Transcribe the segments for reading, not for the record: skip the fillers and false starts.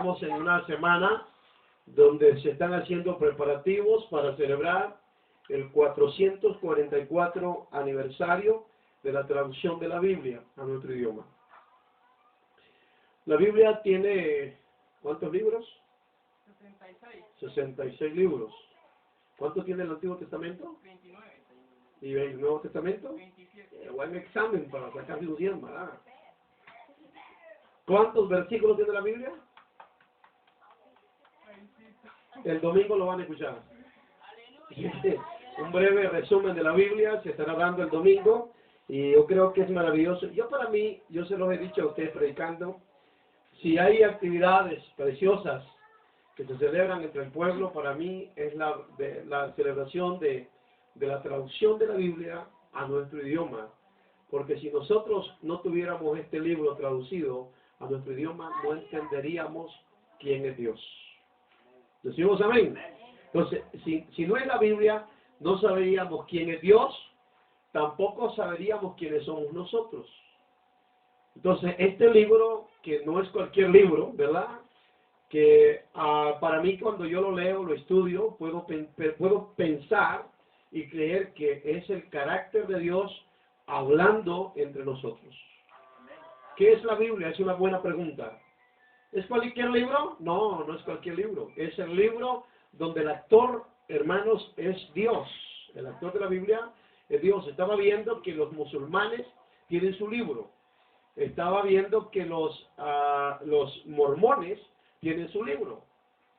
estamos en una semana donde se están haciendo preparativos para celebrar el 444 aniversario de la traducción de la Biblia a nuestro idioma. La Biblia tiene, ¿cuántos libros? 66. 66 libros. ¿Cuánto tiene el Antiguo Testamento? 29. ¿Y el Nuevo Testamento? 27. Buen examen para sacarse un 100, ¿verdad? ¿Cuántos versículos tiene la Biblia? El domingo lo van a escuchar. Un breve resumen de la Biblia se estará dando el domingo y yo creo que es maravilloso. Para mí, yo se los he dicho a ustedes predicando, si hay actividades preciosas que se celebran entre el pueblo, para mí es la celebración de la traducción de la Biblia a nuestro idioma. Porque si nosotros no tuviéramos este libro traducido a nuestro idioma, no entenderíamos quién es Dios. ¿Decimos amén? Entonces, si no es la Biblia, no sabríamos quién es Dios, tampoco saberíamos quiénes somos nosotros. Entonces, este libro, que no es cualquier libro, ¿verdad? Que para mí cuando yo lo leo, lo estudio, puedo pensar y creer que es el carácter de Dios hablando entre nosotros. ¿Qué es la Biblia? Es una buena pregunta. ¿Es cualquier libro? No, no es cualquier libro. Es el libro donde el actor, hermanos, es Dios. El actor de la Biblia es Dios. Estaba viendo que los musulmanes tienen su libro. Estaba viendo que los mormones tienen su libro.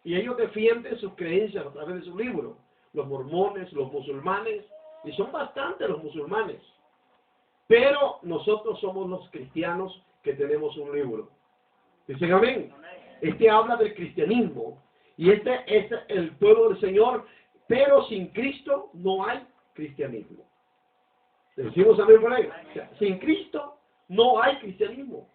Y ellos defienden sus creencias a través de su libro. Los mormones, los musulmanes, y son bastantes los musulmanes. Pero nosotros somos los cristianos que tenemos un libro. Dicen amén. Este habla del cristianismo. Y este es el pueblo del Señor. Pero sin Cristo no hay cristianismo. ¿Decimos amén por ahí? O sea, sin Cristo no hay cristianismo.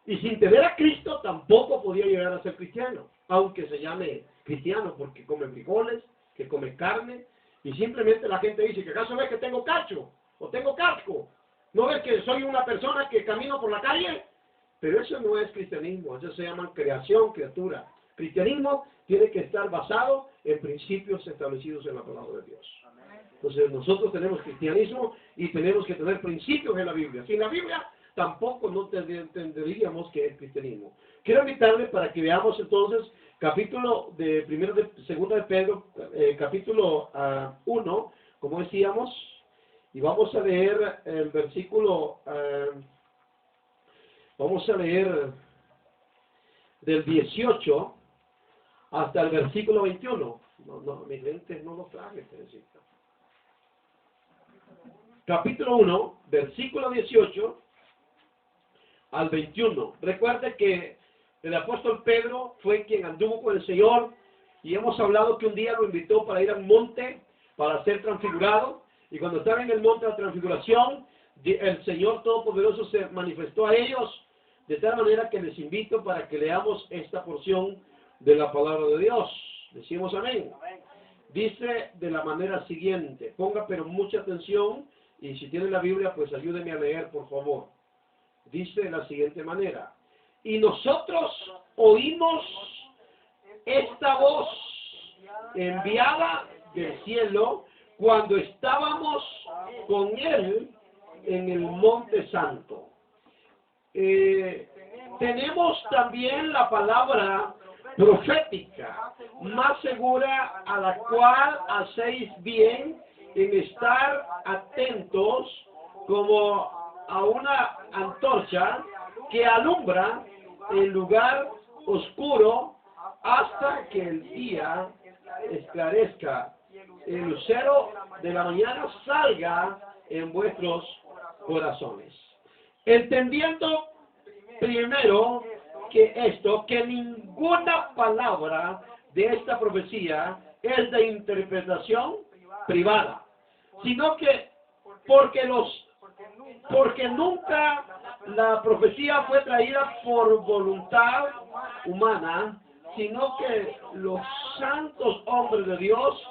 Y sin tener a Cristo tampoco podía llegar a ser cristiano. Aunque se llame cristiano porque come frijoles, que come carne. Y simplemente la gente dice, que acaso ves que tengo cacho o tengo casco. ¿No ves que soy una persona que camino por la calle? Pero eso no es cristianismo, eso se llama creación, criatura. Cristianismo tiene que estar basado en principios establecidos en la palabra de Dios. Entonces nosotros tenemos cristianismo y tenemos que tener principios en la Biblia. Sin la Biblia tampoco no entenderíamos qué es cristianismo. Quiero invitarles para que veamos entonces capítulo de segunda de Pedro, capítulo 1, como decíamos, y vamos a leer el versículo, vamos a leer del 18 hasta el versículo 21. No, mis lentes no los traje, Teresita. Capítulo 1, versículo 18 al 21. Recuerde que el apóstol Pedro fue quien anduvo con el Señor y hemos hablado que un día lo invitó para ir al monte para ser transfigurado. Y cuando estaba en el monte de la transfiguración, el Señor Todopoderoso se manifestó a ellos, de tal manera que les invito para que leamos esta porción de la palabra de Dios. Decimos amén. Dice de la manera siguiente, ponga pero mucha atención, y si tiene la Biblia, pues ayúdeme a leer, por favor. Dice de la siguiente manera, y nosotros oímos esta voz enviada del cielo, cuando estábamos con Él en el Monte Santo. Tenemos también la palabra profética, más segura, a la cual hacéis bien en estar atentos como a una antorcha que alumbra el lugar oscuro hasta que el día esclarezca, el lucero de la mañana salga en vuestros corazones. Entendiendo primero que ninguna palabra de esta profecía es de interpretación privada, sino que porque nunca la profecía fue traída por voluntad humana, sino que los santos hombres de Dios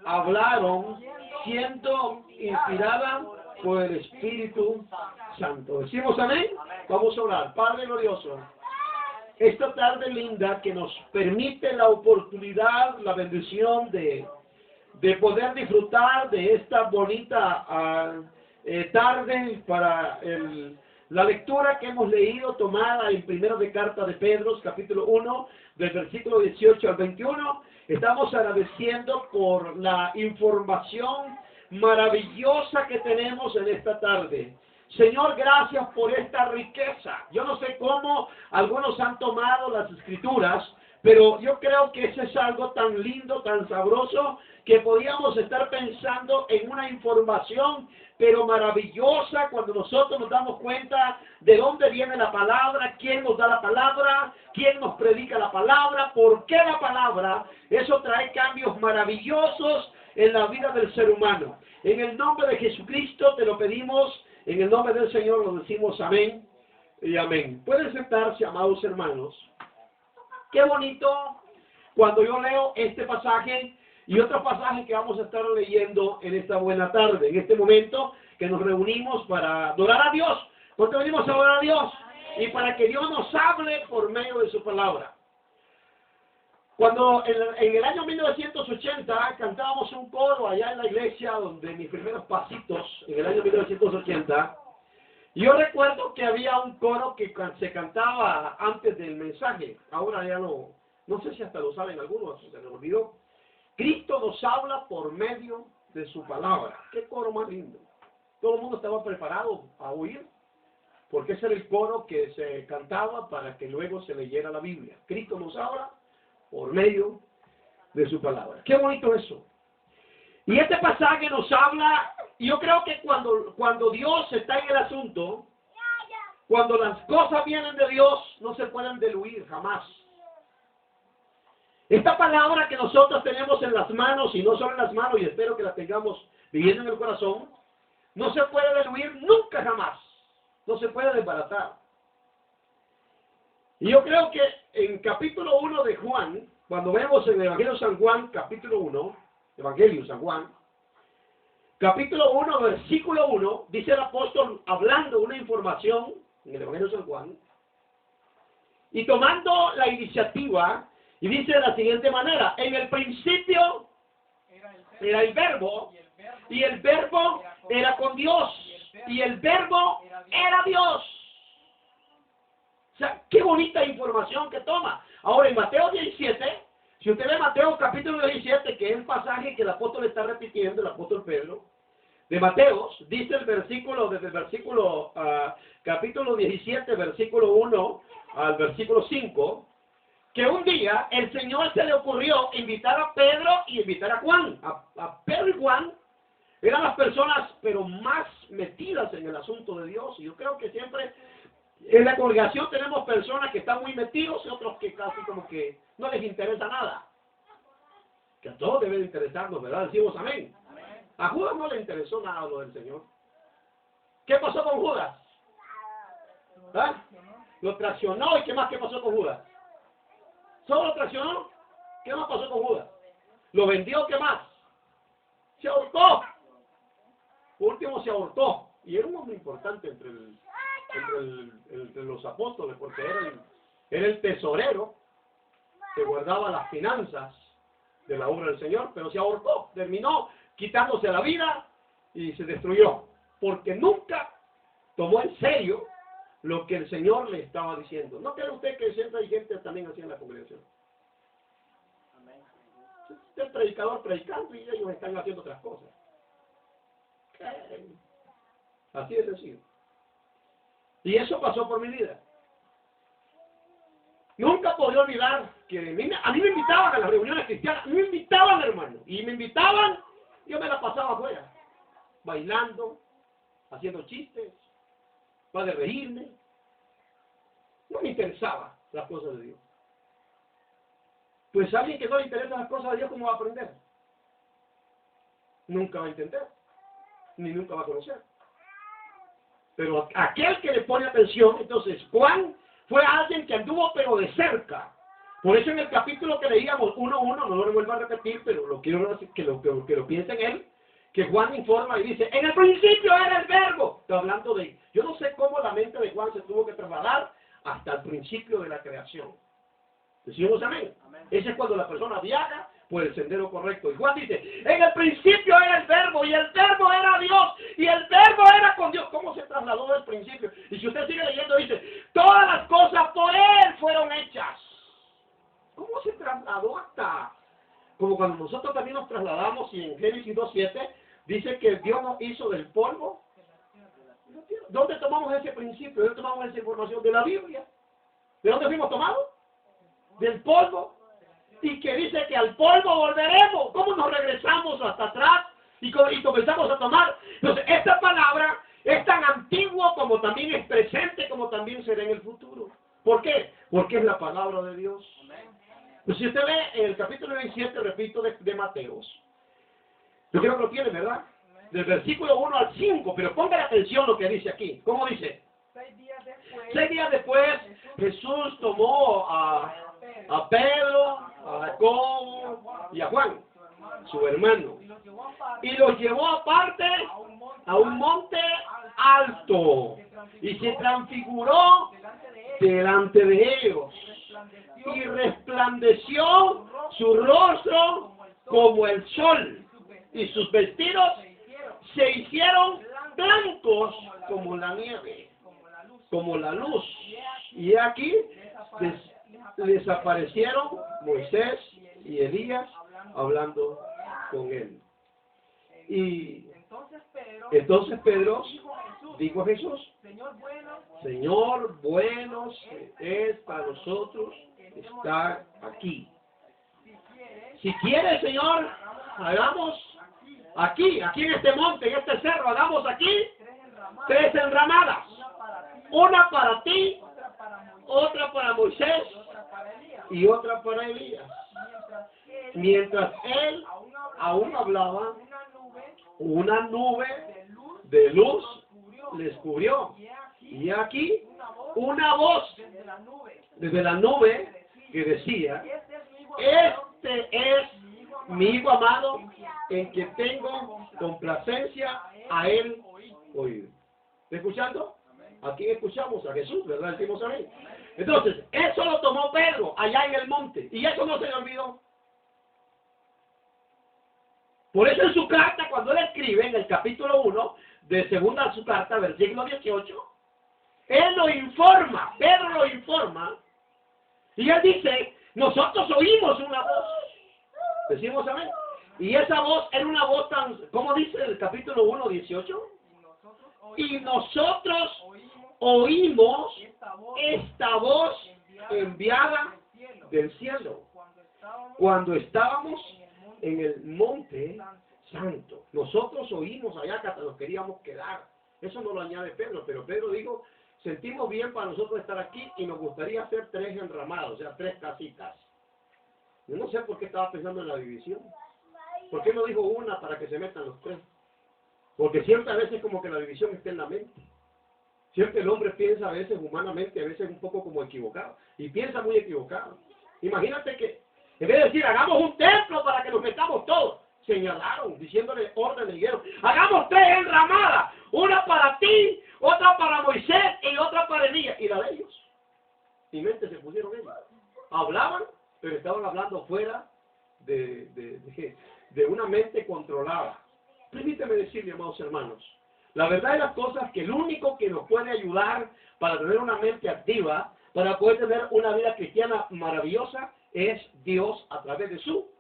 hablaron siendo inspirada por el Espíritu Santo. ¿Decimos amén? Vamos a orar. Padre glorioso, esta tarde linda que nos permite la oportunidad, la bendición de poder disfrutar de esta bonita tarde para la lectura que hemos leído tomada en primero de carta de Pedro, capítulo 1, del versículo 18 al 21. Estamos agradeciendo por la información maravillosa que tenemos en esta tarde. Señor, gracias por esta riqueza. Yo no sé cómo algunos han tomado las escrituras, pero yo creo que eso es algo tan lindo, tan sabroso, que podíamos estar pensando en una información, pero maravillosa, cuando nosotros nos damos cuenta de dónde viene la palabra, quién nos da la palabra, quién nos predica la palabra, por qué la palabra. Eso trae cambios maravillosos en la vida del ser humano. En el nombre de Jesucristo te lo pedimos, en el nombre del Señor lo decimos amén y amén. Pueden sentarse, amados hermanos. Qué bonito cuando yo leo este pasaje y otro pasaje que vamos a estar leyendo en esta buena tarde, en este momento que nos reunimos para adorar a Dios. Porque venimos a adorar a Dios y para que Dios nos hable por medio de su palabra. Cuando en el año 1980 cantábamos un coro allá en la iglesia, donde mis primeros pasitos, en el año 1980, yo recuerdo que había un coro que se cantaba antes del mensaje. Ahora ya no sé si hasta lo saben algunos, se me olvidó. Cristo nos habla por medio de su palabra. Qué coro más lindo. Todo el mundo estaba preparado a oír, porque ese era el coro que se cantaba para que luego se leyera la Biblia. Cristo nos habla por medio de su palabra. Qué bonito eso. Y este pasaje nos habla, y yo creo que cuando Dios está en el asunto, cuando las cosas vienen de Dios, no se pueden diluir jamás. Esta palabra que nosotros tenemos en las manos, y no solo en las manos, y espero que la tengamos viviendo en el corazón, no se puede diluir nunca jamás. No se puede desbaratar. Y yo creo que en capítulo 1 de Juan, cuando vemos en el Evangelio de San Juan, capítulo 1, Evangelio de San Juan, capítulo 1, versículo 1, dice el apóstol hablando una información en el Evangelio de San Juan, y tomando la iniciativa, y dice de la siguiente manera: en el principio era el verbo, y el verbo era con Dios, y el verbo era Dios. O sea, qué bonita información que toma. Ahora, en Mateo 17, si usted ve Mateo capítulo 17, que es el pasaje que el apóstol está repitiendo, el apóstol Pedro, de Mateos, dice el versículo, desde el versículo, capítulo 17, versículo 1 al versículo 5, que un día el Señor se le ocurrió invitar a Pedro y invitar a Juan. A Pedro y Juan eran las personas, pero más metidas en el asunto de Dios. Y yo creo que siempre en la congregación tenemos personas que están muy metidos y otros que casi como que no les interesa nada. Que a todos debe interesarnos, ¿verdad? Decimos amén. A Judas no le interesó nada lo del Señor. ¿Qué pasó con Judas? ¿Ah? Lo traicionó. ¿Y qué más? ¿Qué pasó con Judas? ¿Solo lo traicionó? ¿Qué más pasó con Judas? ¿Lo vendió? ¿Qué más? Se ahorcó. Por último se ahorcó. Y era un hombre importante entre los apóstoles, porque era el tesorero que guardaba las finanzas de la obra del Señor, pero se ahorcó, terminó quitándose la vida y se destruyó, porque nunca tomó en serio lo que el Señor le estaba diciendo. ¿No cree usted que siempre hay gente también así en la congregación? El predicador predicando y ellos están haciendo otras cosas. Así es sencillo. Y eso pasó por mi vida. Nunca podía olvidar que a mí me invitaban a las reuniones cristianas, me invitaban, hermano, y me invitaban, yo me la pasaba afuera, bailando, haciendo chistes, para reírme. No me interesaba las cosas de Dios. Pues alguien que no le interesa las cosas de Dios, ¿cómo va a aprender? Nunca va a entender, ni nunca va a conocer. Pero aquel que le pone atención, entonces Juan fue alguien que anduvo pero de cerca. Por eso en el capítulo que leíamos 1:1, no lo vuelvo a repetir, pero lo quiero que lo piensen él, que Juan informa y dice, en el principio era el verbo. Está hablando de, yo no sé cómo la mente de Juan se tuvo que trasladar hasta el principio de la creación. ¿Decimos amén? Ese es cuando la persona viaja por el sendero correcto. Y Juan dice, en el principio era el verbo, y el verbo era Dios, y el verbo era con Dios. ¿Cómo se trasladó del principio? Y si usted sigue leyendo, dice, todas las cosas por Él fueron hechas. ¿Cómo se trasladó hasta? Como cuando nosotros también nos trasladamos, y en Génesis 2:7, dice que Dios nos hizo del polvo. ¿Dónde tomamos ese principio? ¿Dónde tomamos esa información? De la Biblia. ¿De dónde fuimos tomados? Del polvo. Y que dice que al polvo volveremos. ¿Cómo nos regresamos hasta atrás y comenzamos a tomar? Entonces, esta palabra es tan antigua como también es presente, como también será en el futuro. ¿Por qué? Porque es la palabra de Dios. Pues si usted ve en el capítulo 17, repito, de Mateos, yo creo que lo tiene, ¿verdad? Del versículo 1 al 5, pero ponga la atención lo que dice aquí. ¿Cómo dice? 6 días después, Jesús tomó a Pedro, a Jacobo y a Juan, su hermano, y los llevó aparte a un monte alto, y se transfiguró delante de ellos, y resplandeció su rostro como el sol, y sus vestidos se hicieron blancos como la nieve, como la luz. Y aquí les aparecieron Moisés y Elías hablando con él. Y entonces Pedro dijo a Jesús, Señor, bueno es para nosotros estar aquí. Si quieres, Señor, hagamos aquí en este monte, en este cerro, hagamos aquí 3 enramadas. Una para ti, otra para Moisés y otra para Elías. Mientras él aún hablaba, una nube de luz les cubrió. Y aquí una voz desde la nube que decía, este es mi Hijo amado, en que tengo complacencia a él oír. ¿Está escuchando? Aquí escuchamos a Jesús, ¿verdad? Decimos amén. Entonces, eso lo tomó Pedro allá en el monte, y eso no se le olvidó. Por eso en su carta, cuando él escribe en el capítulo 1 de segunda su carta, versículo 18, él lo informa, Pedro lo informa, y él dice, nosotros oímos una voz. Decimos amén. Y esa voz era una voz tan, ¿cómo dice el capítulo 1, 18? Y nosotros oímos esta voz enviada del cielo cuando estábamos en el monte santo. Nosotros oímos allá que hasta nos queríamos quedar. Eso no lo añade Pedro, pero Pedro dijo, sentimos bien para nosotros estar aquí y nos gustaría hacer 3 enramadas, o sea, 3 casitas. Yo no sé por qué estaba pensando en la división. ¿Por qué no dijo una para que se metan los 3? Porque siempre a veces como que la división está en la mente. Siempre el hombre piensa a veces humanamente, a veces un poco como equivocado. Y piensa muy equivocado. Imagínate que, en vez de decir, hagamos un templo para que nos metamos todos, señalaron, diciéndole orden de higuero, hagamos 3 enramadas, una para ti, otra para Moisés y otra para Elías, y la de ellos. Y mente se pusieron ellos. Hablaban, pero estaban hablando fuera de una mente controlada. Permíteme decirle, amados hermanos, la verdad de las cosas que el único que nos puede ayudar para tener una mente activa, para poder tener una vida cristiana maravillosa, es Dios a través de su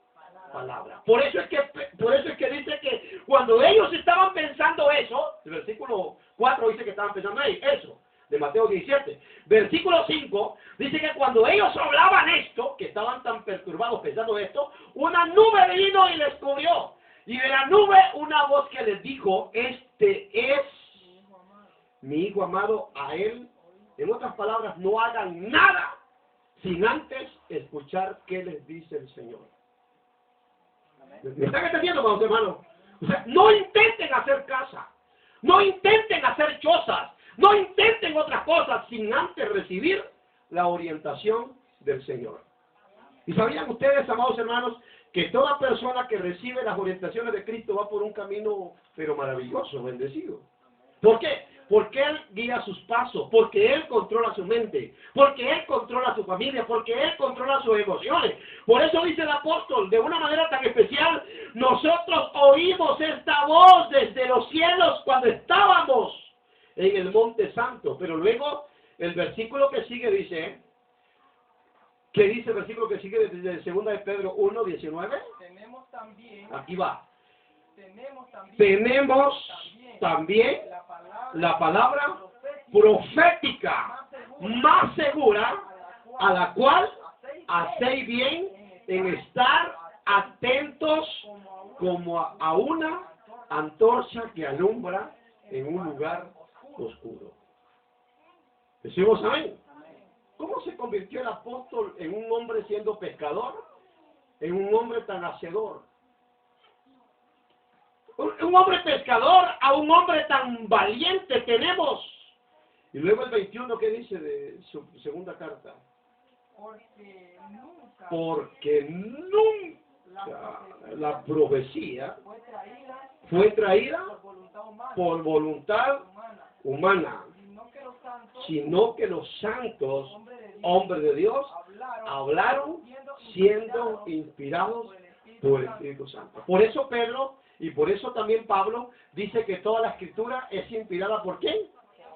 palabra. Por eso es que dice que cuando ellos estaban pensando eso, el versículo 4 dice que estaban pensando eso, de Mateo 17. Versículo 5 dice que cuando ellos hablaban esto, que estaban tan perturbados pensando esto, una nube vino y les cubrió. Y de la nube una voz que les dijo, este es mi Hijo amado, a él. En otras palabras, no hagan nada sin antes escuchar qué les dice el Señor. ¿Me están entendiendo, amados hermanos? O sea, no intenten hacer casa, no intenten hacer chozas, no intenten otras cosas sin antes recibir la orientación del Señor. ¿Y sabían ustedes, amados hermanos, que toda persona que recibe las orientaciones de Cristo va por un camino, pero maravilloso, bendecido? ¿Por qué? Porque Él guía sus pasos, porque Él controla su mente, porque Él controla su familia, porque Él controla sus emociones. Por eso dice el apóstol, de una manera tan especial, nosotros oímos esta voz desde los cielos cuando estábamos en el Monte Santo. Pero luego el versículo que sigue dice, ¿qué dice el versículo que sigue desde 2 de Pedro 1:19? Tenemos también, Aquí va. tenemos También la palabra profética más segura, a la cual hacéis bien en estar atentos como a una antorcha que alumbra en un lugar oscuro. Decimos amén. ¿Cómo se convirtió el apóstol en un hombre siendo pescador? En un hombre tan hacedor. Un hombre pescador a un hombre tan valiente tenemos. Y luego el 21, ¿qué dice de su segunda carta? Porque nunca la profecía fue traída por voluntad humana, sino que los santos hombres de Dios hablaron siendo inspirados por el Espíritu Santo. Por eso Pedro y por eso también Pablo dice que toda la escritura es inspirada ¿por quién?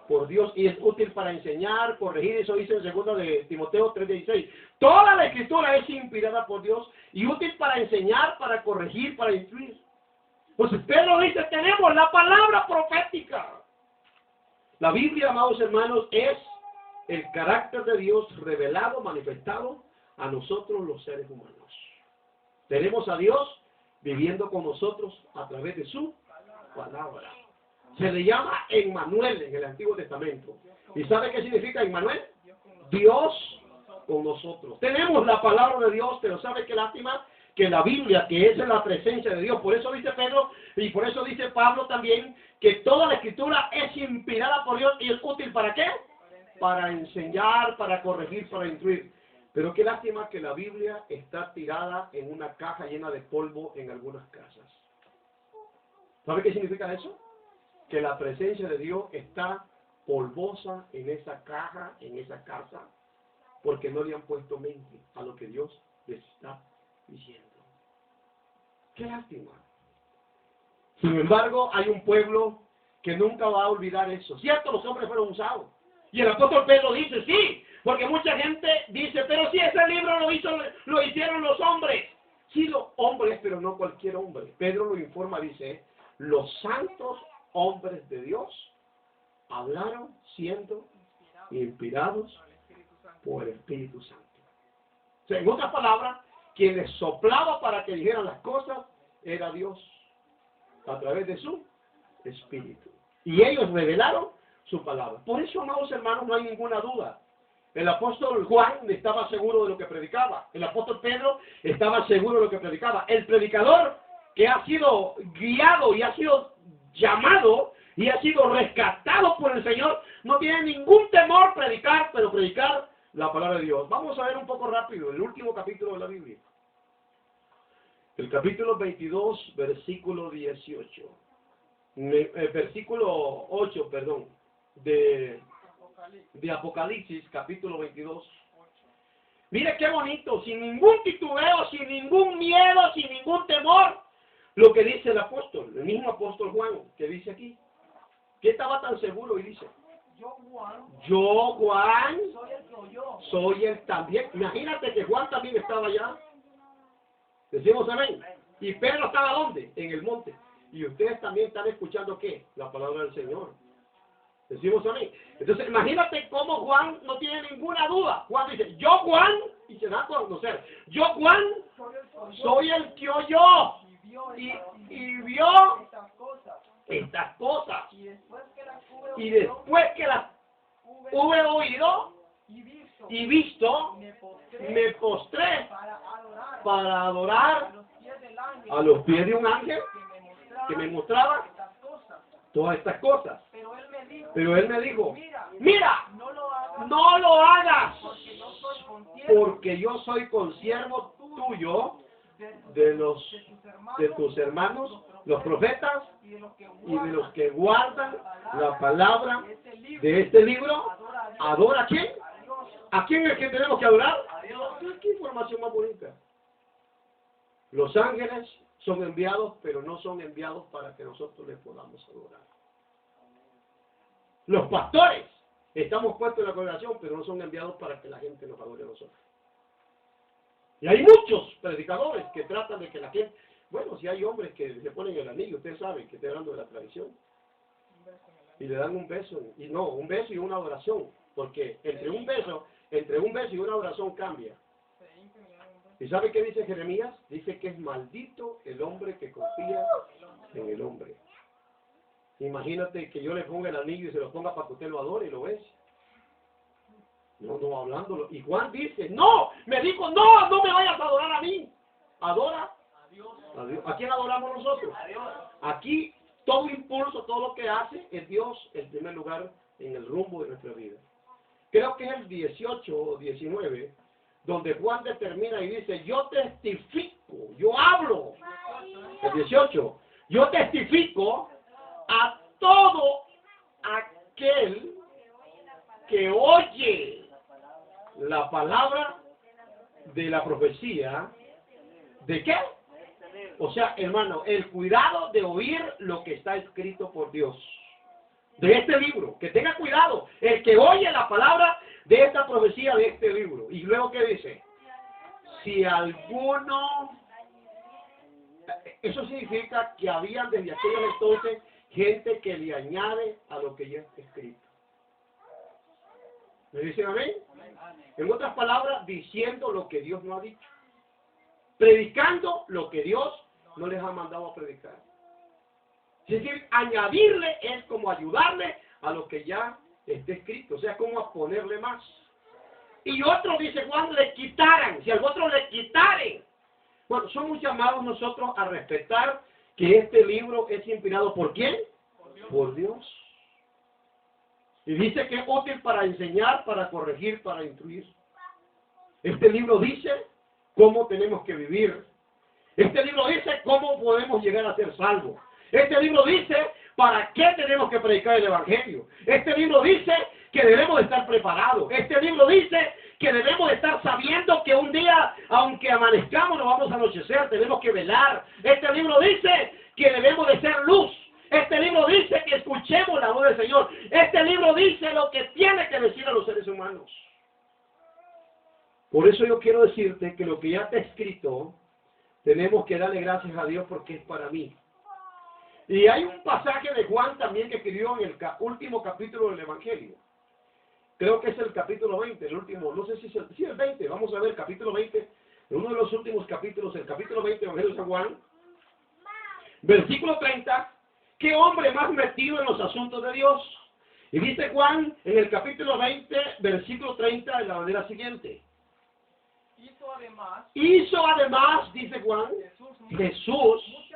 Por Dios, y es útil para enseñar, corregir. Eso dice en 2 de Timoteo 3:16. Toda la escritura es inspirada por Dios y útil para enseñar, para corregir, para instruir. Pues Pedro dice, tenemos la palabra profética. La Biblia, amados hermanos, es el carácter de Dios revelado, manifestado a nosotros los seres humanos. Tenemos a Dios viviendo con nosotros a través de su palabra. Se le llama Emmanuel en el Antiguo Testamento. ¿Y sabe qué significa Emmanuel? Dios con nosotros. Tenemos la palabra de Dios, pero ¿sabe qué lástima? Que la Biblia, que es la presencia de Dios. Por eso dice Pedro, y por eso dice Pablo también, que toda la escritura es inspirada por Dios y es útil ¿para qué? Para enseñar, para corregir, para instruir. Pero qué lástima que la Biblia está tirada en una caja llena de polvo en algunas casas. ¿Sabe qué significa eso? Que la presencia de Dios está polvosa en esa caja, en esa casa, porque no le han puesto mente a lo que Dios les está diciendo. ¡Qué lástima! Sin embargo, hay un pueblo que nunca va a olvidar eso. Cierto, los hombres fueron usados. Y el apóstol Pedro dice, sí, porque mucha gente dice, pero si ese libro lo hicieron los hombres. Sí, los hombres, pero no cualquier hombre. Pedro lo informa, dice, los santos hombres de Dios hablaron siendo inspirados por el Espíritu Santo. O sea, en otras palabras, quien les soplaba para que dijeran las cosas era Dios, a través de su Espíritu. Y ellos revelaron su palabra. Por eso, amados hermanos, no hay ninguna duda. El apóstol Juan estaba seguro de lo que predicaba. El apóstol Pedro estaba seguro de lo que predicaba. El predicador que ha sido guiado y ha sido llamado y ha sido rescatado por el Señor, no tiene ningún temor predicar, pero predicar la palabra de Dios. Vamos a ver un poco rápido el último capítulo de la Biblia. El capítulo 22, versículo 18. Versículo 8, perdón, de Apocalipsis, capítulo 22. Mire qué bonito, sin ningún titubeo, sin ningún miedo, sin ningún temor, lo que dice el apóstol, el mismo apóstol Juan, que dice aquí. ¿Qué estaba tan seguro? Y dice, yo Juan, soy el también. Imagínate que Juan también estaba allá. Decimos amén. Y Pedro estaba ¿dónde? En el monte. Y ustedes también están escuchando ¿qué? La palabra del Señor. Decimos amén. Entonces imagínate cómo Juan no tiene ninguna duda. Juan dice, yo Juan, y se da a conocer, yo Juan soy el que oyó y vio estas cosas. Y después que las hube oído y visto, me postré para adorar a los pies de un ángel que me mostraba todas estas cosas. Pero él me dijo, mira, no lo hagas, porque yo soy consiervo tuyo de tus hermanos, los profetas, y de los que y de los que guardan la palabra de este libro. ¿Adora a quién? ¿A quién es que tenemos que adorar? ¿Qué información más bonita? Los ángeles son enviados, pero no son enviados para que nosotros les podamos adorar. Los pastores estamos puestos en la congregación, pero no son enviados para que la gente nos adore a nosotros. Y hay muchos predicadores que tratan de que la gente... Bueno, si hay hombres que se ponen el anillo, ustedes saben que estoy hablando de la tradición. Y le dan un beso, y no, un beso y una adoración. Porque entre un beso y una oración cambia. ¿Y sabe qué dice Jeremías? Dice que es maldito el hombre que confía en el hombre. Imagínate que yo le ponga el anillo y se lo ponga para que usted lo adore y lo bese. No, hablándolo. Y Juan dice, no, me dijo, no me vayas a adorar a mí. Adora a Dios. ¿A quién adoramos nosotros? A Dios. Aquí todo impulso, todo lo que hace es Dios en primer lugar en el rumbo de nuestra vida. Creo que es el 18 o 19, donde Juan determina y dice, yo testifico, yo hablo. El 18, yo testifico a todo aquel que oye la palabra de la profecía. ¿De qué? O sea, hermano, el cuidado de oír lo que está escrito por Dios. De este libro, que tenga cuidado, el que oye la palabra de esta profecía de este libro. Y luego, ¿qué dice? Si alguno... Eso significa que había desde aquellos entonces gente que le añade a lo que ya está escrito. ¿Me dicen amén? En otras palabras, diciendo lo que Dios no ha dicho. Predicando lo que Dios no les ha mandado a predicar. Es decir, añadirle es como ayudarle a lo que ya está escrito. O sea, como a ponerle más. Y otros, dice Juan, le quitaran. Si al otro le quitaren. Bueno, somos llamados nosotros a respetar que este libro es inspirado ¿por quién? Por Dios. Y dice que es útil para enseñar, para corregir, para instruir. Este libro dice cómo tenemos que vivir. Este libro dice cómo podemos llegar a ser salvos. Este libro dice para qué tenemos que predicar el Evangelio. Este libro dice que debemos de estar preparados. Este libro dice que debemos de estar sabiendo que un día, aunque amanezcamos, nos vamos a anochecer, tenemos que velar. Este libro dice que debemos de ser luz. Este libro dice que escuchemos la voz del Señor. Este libro dice lo que tiene que decir a los seres humanos. Por eso yo quiero decirte que lo que ya está escrito, tenemos que darle gracias a Dios porque es para mí. Y hay un pasaje de Juan también que escribió en el último capítulo del Evangelio. Creo que es el capítulo 20, el último, no sé si es el 20, vamos a ver el capítulo 20, uno de los últimos capítulos, el capítulo 20 del Evangelio de San Juan, versículo 30, ¿qué hombre más metido en los asuntos de Dios? Y dice Juan en el capítulo 20, versículo 30, de la manera siguiente. Hizo además, dice Juan, Jesús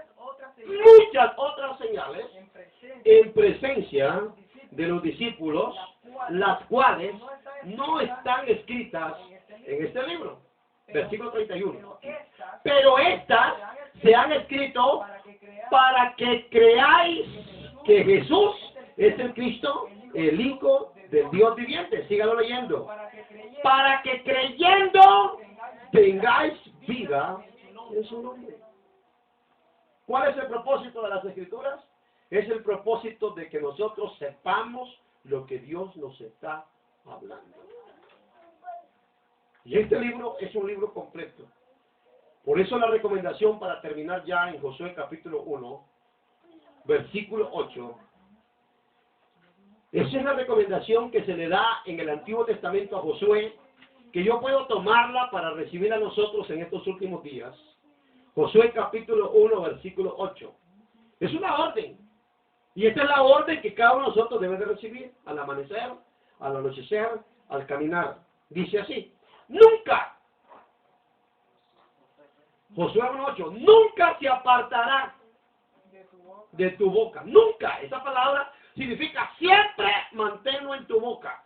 muchas otras señales en presencia de los discípulos, las cuales no están escritas en este libro. Versículo 31. Pero estas se han escrito para que creáis que Jesús es el Cristo, el Hijo del Dios viviente. Sígalo leyendo. Para que creyendo tengáis vida en su nombre. ¿Cuál es el propósito de las Escrituras? Es el propósito de que nosotros sepamos lo que Dios nos está hablando. Y este libro es un libro completo. Por eso la recomendación para terminar ya en Josué capítulo 1, versículo 8. Esa es la recomendación que se le da en el Antiguo Testamento a Josué, que yo puedo tomarla para recibir a nosotros en estos últimos días. Josué capítulo 1, versículo 8. Es una orden. Y esta es la orden que cada uno de nosotros debe de recibir al amanecer, al anochecer, al caminar. Dice así, nunca, Josué 1:8, nunca se apartará de tu boca. Nunca. Esa palabra significa siempre manténlo en tu boca.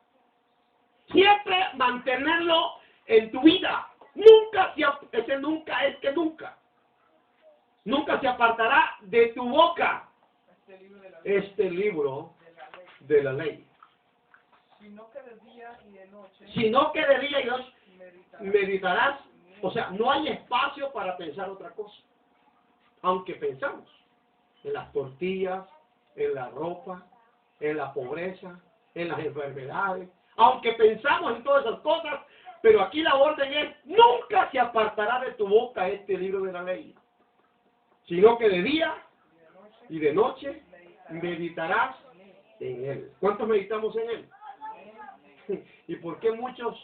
Siempre mantenerlo en tu vida. Nunca, ese nunca es que nunca. Nunca se apartará de tu boca este libro de la este libro ley, de la ley. sino que de día y de noche Sino que de día y noche meditarás. meditarás. O sea, no hay espacio para pensar otra cosa. Aunque pensamos en las tortillas, en la ropa, en la pobreza, en las enfermedades. Aunque pensamos en todas esas cosas, pero aquí la orden es, nunca se apartará de tu boca este libro de la ley. Sino que de día y de noche meditarás en él. ¿Cuántos meditamos en él? ¿Y por qué muchos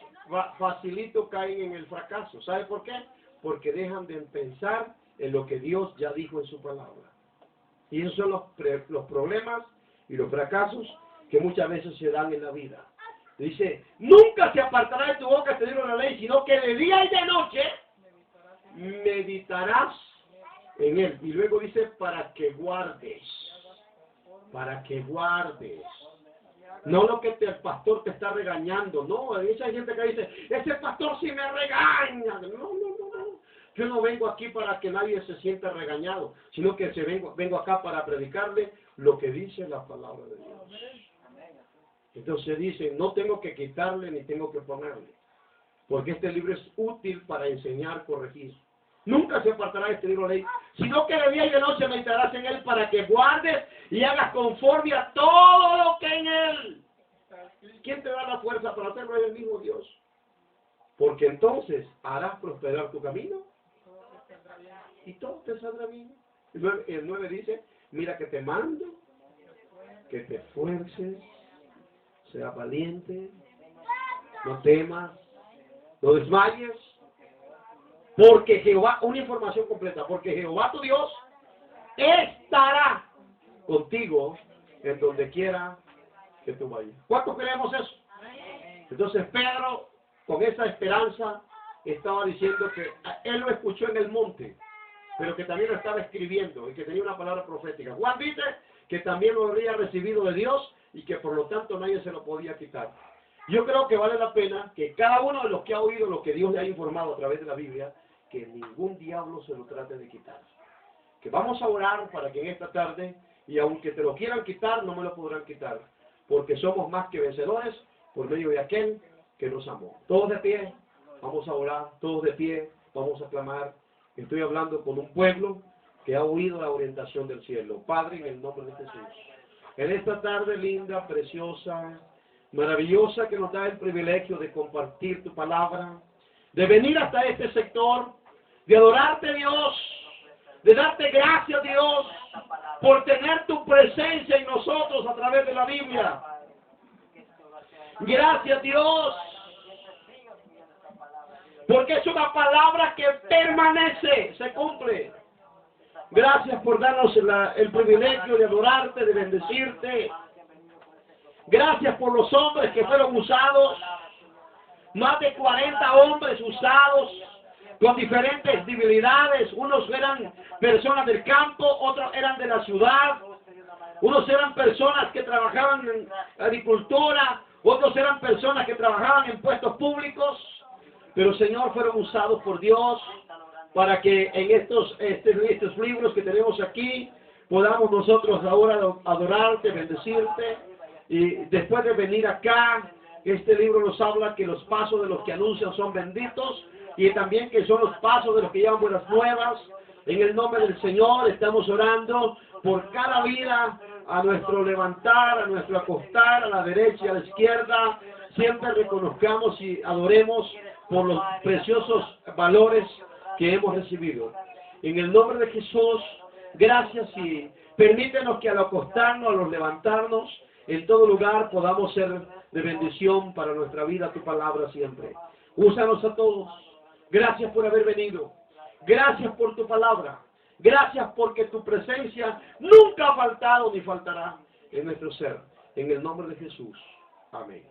facilito caen en el fracaso? ¿Sabe por qué? Porque dejan de pensar en lo que Dios ya dijo en su palabra. Y esos son los problemas y los fracasos que muchas veces se dan en la vida. Dice, nunca se apartará de tu boca este libro de la ley, sino que de día y de noche meditarás en él. Y luego dice, para que guardes. Para que guardes. No lo que el pastor te está regañando. No, hay gente que dice, ese pastor sí me regaña. No. Yo no vengo aquí para que nadie se sienta regañado, sino que vengo acá para predicarle lo que dice la palabra de Dios. Entonces dice, no tengo que quitarle ni tengo que ponerle, porque este libro es útil para enseñar, corregir. Nunca se apartará de este libro de ley, sino que de día y de noche meditarás en él para que guardes y hagas conforme a todo lo que en él. ¿Quién te da la fuerza para hacerlo? Es el mismo Dios. Porque entonces harás prosperar tu camino y todo te saldrá bien. El 9 dice, mira que te mando, que te esfuerces, sea valiente, no temas, no desmayes, porque Jehová, una información completa, porque Jehová tu Dios estará contigo en donde quiera que tú vayas. ¿Cuántos creemos eso? Entonces Pedro, con esa esperanza, estaba diciendo que él lo escuchó en el monte, pero que también lo estaba escribiendo y que tenía una palabra profética. Juan dice que también lo habría recibido de Dios y que por lo tanto nadie se lo podía quitar. Yo creo que vale la pena que cada uno de los que ha oído lo que Dios le ha informado a través de la Biblia, que ningún diablo se lo trate de quitar. Que vamos a orar para que en esta tarde, y aunque te lo quieran quitar, no me lo podrán quitar, porque somos más que vencedores por medio de aquel que nos amó. Todos de pie, vamos a orar, todos de pie, vamos a clamar. Estoy hablando con un pueblo que ha oído la orientación del cielo. Padre, en el nombre de Jesús, en esta tarde linda, preciosa, maravillosa, que nos da el privilegio de compartir tu palabra, de venir hasta este sector, de adorarte, Dios, de darte gracias, Dios, por tener tu presencia en nosotros a través de la Biblia. Gracias, Dios, porque es una palabra que permanece, se cumple. Gracias por darnos el privilegio de adorarte, de bendecirte. Gracias por los hombres que fueron usados, más de 40 hombres usados con diferentes debilidades. Unos eran personas del campo, otros eran de la ciudad, unos eran personas que trabajaban en agricultura, otros eran personas que trabajaban en puestos públicos, pero Señor, fueron usados por Dios para que en estos libros que tenemos aquí podamos nosotros ahora adorarte, bendecirte. Y después de venir acá, este libro nos habla que los pasos de los que anuncian son benditos y también que son los pasos de los que llevan buenas nuevas. En el nombre del Señor estamos orando por cada vida, a nuestro levantar, a nuestro acostar, a la derecha y a la izquierda. Siempre reconozcamos y adoremos por los preciosos valores que hemos recibido. En el nombre de Jesús, gracias y permítenos que al acostarnos, al levantarnos, en todo lugar podamos ser de bendición para nuestra vida, tu palabra siempre. Úsanos a todos. Gracias por haber venido. Gracias por tu palabra. Gracias porque tu presencia nunca ha faltado ni faltará en nuestro ser. En el nombre de Jesús. Amén.